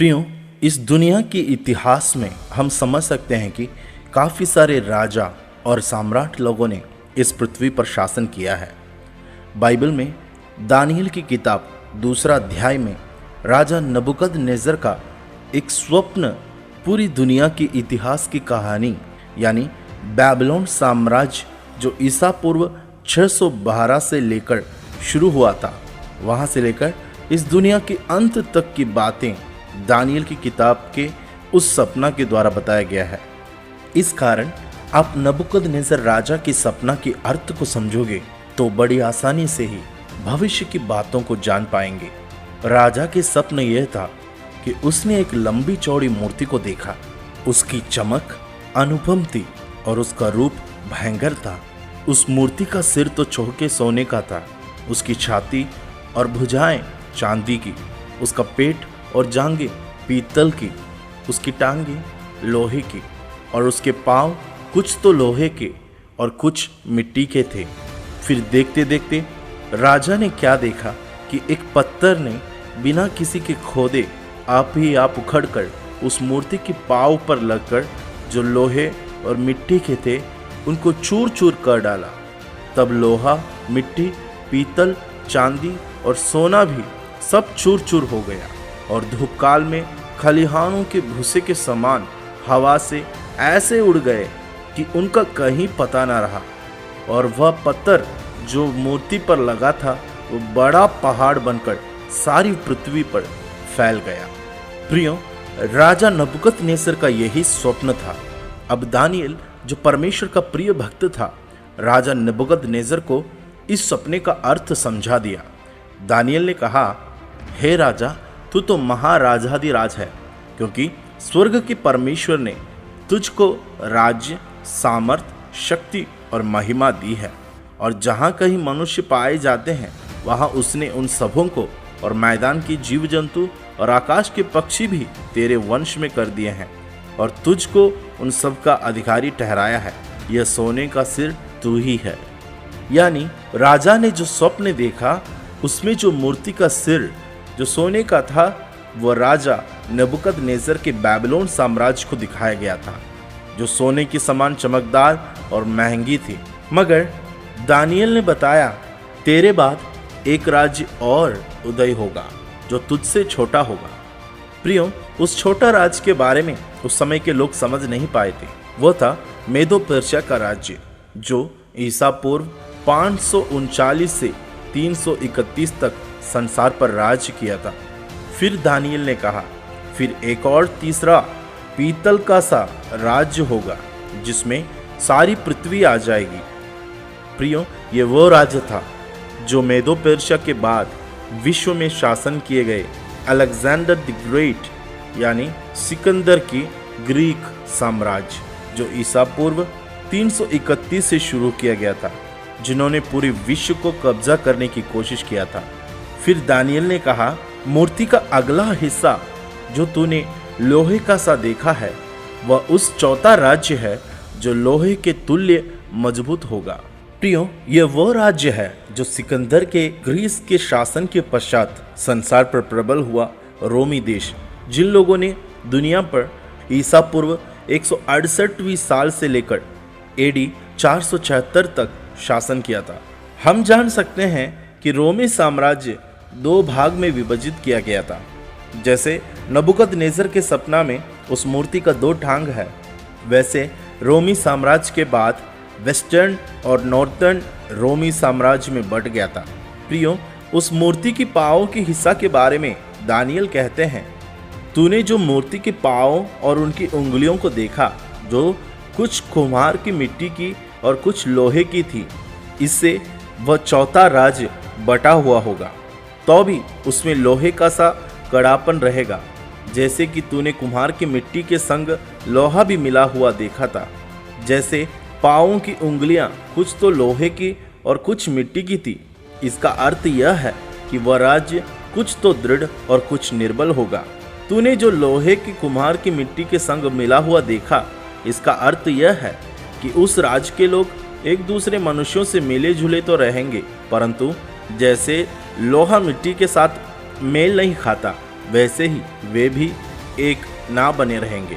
प्रियो, इस दुनिया के इतिहास में हम समझ सकते हैं कि काफ़ी सारे राजा और सम्राट लोगों ने इस पृथ्वी पर शासन किया है। बाइबल में दानियल की किताब 2 अध्याय में राजा नबूकदनेस्सर का एक स्वप्न पूरी दुनिया के इतिहास की कहानी यानी बेबीलोन साम्राज्य जो ईसा पूर्व 612 से लेकर शुरू हुआ था, वहाँ से लेकर इस दुनिया के अंत तक की बातें दानियल की किताब के उस सपना के द्वारा बताया गया है। इस कारण आप नबूकदनेस्सर राजा की सपना के अर्थ को समझोगे तो बड़ी आसानी से ही भविष्य की बातों को जान पाएंगे। राजा के सपन यह था कि उसने एक लंबी चौड़ी मूर्ति को देखा। उसकी चमक अनुपम थी और उसका रूप भयंकर था। उस मूर्ति का सिर तो चौके सोने का था, उसकी छाती और भुजाएं चांदी की, उसका पेट और जांघें पीतल की, उसकी टांगें लोहे की और उसके पांव कुछ तो लोहे के और कुछ मिट्टी के थे। फिर देखते देखते राजा ने क्या देखा कि एक पत्थर ने बिना किसी के खोदे आप ही आप उखड़कर उस मूर्ति के पांव पर लगकर जो लोहे और मिट्टी के थे उनको चूर चूर कर डाला। तब लोहा, मिट्टी, पीतल, चांदी और सोना भी सब चूर चूर हो गया और धूपकाल में खलिहानों के भूसे के समान हवा से ऐसे उड़ गए कि उनका कहीं पता न रहा। और वह पत्थर जो मूर्ति पर लगा था वो बड़ा पहाड़ बनकर सारी पृथ्वी पर फैल गया। प्रियो, राजा नबूकदनेस्सर का यही स्वप्न था। अब दानियल जो परमेश्वर का प्रिय भक्त था, राजा नबूकदनेस्सर को इस सपने का अर्थ समझा दिया। दानियल ने कहा, हे राजा, तू तो महाराजाधिराज है, क्योंकि स्वर्ग के परमेश्वर ने तुझको राज्य, सामर्थ, शक्ति और महिमा दी है। और जहाँ कहीं मनुष्य पाए जाते हैं वहाँ उसने उन सबों को और मैदान की जीव जंतु और आकाश के पक्षी भी तेरे वंश में कर दिए हैं और तुझको उन सब का अधिकारी ठहराया है। यह सोने का सिर तू ही है। यानी राजा ने जो स्वप्न देखा उसमें जो मूर्ति का सिर जो सोने का था वह राजा नबूकदनेस्सर के बेबीलोन साम्राज्य को दिखाया गया था, जो सोने की समान चमकदार और महंगी थी। मगर दानियल ने बताया, तेरे बाद एक राज्य और उदय होगा जो तुझसे छोटा होगा। प्रियो, उस छोटा राज्य के बारे में उस समय के लोग समझ नहीं पाए थे। वह था मेदो पर्शिया का राज्य जो ईसा पूर्व 539 से 331 तक संसार पर राज्य किया था। फिर दानियल ने कहा, फिर एक और तीसरा पीतल का सा राज्य होगा जिसमें सारी पृथ्वी आ जाएगी। प्रियो, ये वो राज्य था जो मेदो पर्शिया के बाद विश्व में शासन किए गए अलेक्जेंडर द ग्रेट यानी सिकंदर की ग्रीक साम्राज्य जो ईसा पूर्व 331 से शुरू किया गया था, जिन्होंने पूरे विश्व को कब्जा करने की कोशिश किया था। फिर दानियल ने कहा, मूर्ति का अगला हिस्सा जो तूने लोहे का सा देखा है वह उस चौथा राज्य है जो लोहे के तुल्य मजबूत होगा। प्रियो, यह वो राज्य है जो सिकंदर के ग्रीस के शासन के पश्चात संसार पर प्रबल हुआ रोमी देश, जिन लोगों ने दुनिया पर ईसा पूर्व 168वीं साल से लेकर एडी 476 तक शासन किया था। हम जान सकते हैं कि रोमी साम्राज्य 2 भाग में विभाजित किया गया था। जैसे नबूकदनेस्सर के सपना में उस मूर्ति का 2 टांग है, वैसे रोमी साम्राज्य के बाद वेस्टर्न और नॉर्थर्न रोमी साम्राज्य में बट गया था। प्रियो, उस मूर्ति की पाँवों के हिस्सा के बारे में दानियल कहते हैं, तूने जो मूर्ति के पाँव और उनकी उंगलियों को देखा जो कुछ कुम्हार की मिट्टी की और कुछ लोहे की थी, इससे वह चौथा राज्य बटा हुआ होगा। तो भी उसमें लोहे का सा कड़ापन रहेगा, जैसे कि तूने कुम्हार की मिट्टी के संग लोहा भी मिला हुआ देखा था। जैसे पाँवों की उंगलियां कुछ तो लोहे की और कुछ मिट्टी की थी। इसका अर्थ यह है कि वह राज्य कुछ तो दृढ़ और कुछ निर्बल होगा। तूने जो लोहे की कुम्हार की मिट्टी के संग मिला हुआ देखा, इसका अर्थ यह है कि उस राज्य के लोग एक दूसरे मनुष्यों से मिले जुले तो रहेंगे, परंतु जैसे लोहा मिट्टी के साथ मेल नहीं खाता, वैसे ही वे भी एक ना बने रहेंगे।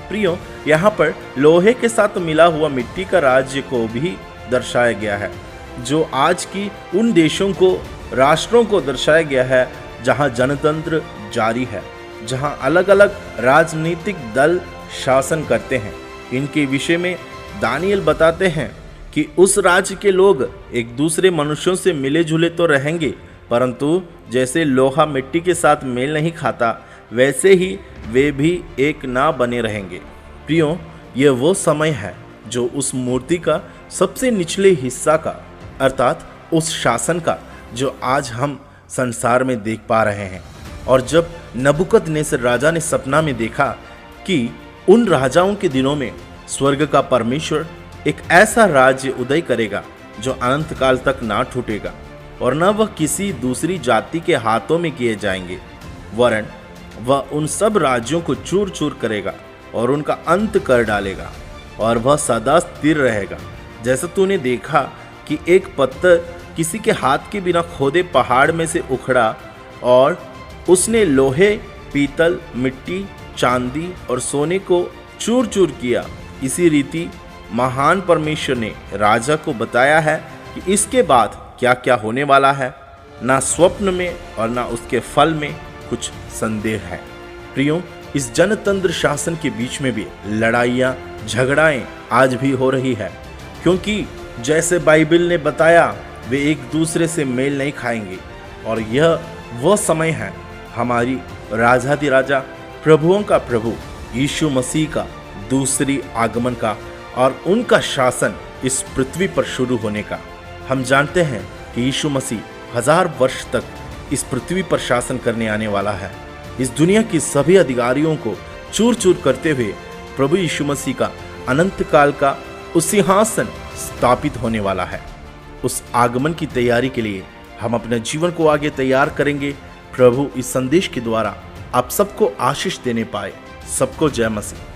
प्रियो, यहाँ पर लोहे के साथ मिला हुआ मिट्टी का राज्य को भी दर्शाया गया है, जो आज की उन देशों को, राष्ट्रों को दर्शाया गया है जहाँ जनतंत्र जारी है, जहाँ अलग अलग राजनीतिक दल शासन करते हैं। इनके विषय में दानियल बताते हैं कि उस राज्य के लोग एक दूसरे मनुष्यों से मिले जुले तो रहेंगे, परंतु जैसे लोहा मिट्टी के साथ मेल नहीं खाता, वैसे ही वे भी एक ना बने रहेंगे। प्रियो, यह वो समय है जो उस मूर्ति का सबसे निचले हिस्सा का, अर्थात उस शासन का, जो आज हम संसार में देख पा रहे हैं। और जब नबूकदनेस्सर राजा ने सपना में देखा कि उन राजाओं के दिनों में स्वर्ग का परमेश्वर एक ऐसा राज्य उदय करेगा जो अनंत काल तक ना टूटेगा, और न वह किसी दूसरी जाति के हाथों में किए जाएंगे, वरन वह उन सब राज्यों को चूर चूर करेगा और उनका अंत कर डालेगा, और वह सदा स्थिर रहेगा। जैसा तूने देखा कि एक पत्थर किसी के हाथ के बिना खोदे पहाड़ में से उखड़ा और उसने लोहे, पीतल, मिट्टी, चांदी और सोने को चूर चूर किया, इसी रीति महान परमेश्वर ने राजा को बताया है कि इसके बाद क्या क्या होने वाला है। ना स्वप्न में और ना उसके फल में कुछ संदेह है। प्रियो, इस जनतंत्र शासन के बीच में भी लड़ाइयाँ, झगड़ाएं आज भी हो रही है, क्योंकि जैसे बाइबल ने बताया वे एक दूसरे से मेल नहीं खाएंगे। और यह वो समय है हमारी राजाधिराजा, प्रभुओं का प्रभु यीशु मसीह का दूसरी आगमन का और उनका शासन इस पृथ्वी पर शुरू होने का। हम जानते हैं कि यीशु मसीह 1000 वर्ष तक इस पृथ्वी पर शासन करने आने वाला है। इस दुनिया की सभी अधिकारियों को चूर चूर करते हुए प्रभु यीशु मसीह का अनंत काल का उस सिंहासन स्थापित होने वाला है। उस आगमन की तैयारी के लिए हम अपने जीवन को आगे तैयार करेंगे। प्रभु इस संदेश के द्वारा आप सबको आशीष देने पाए। सबको जय मसीह।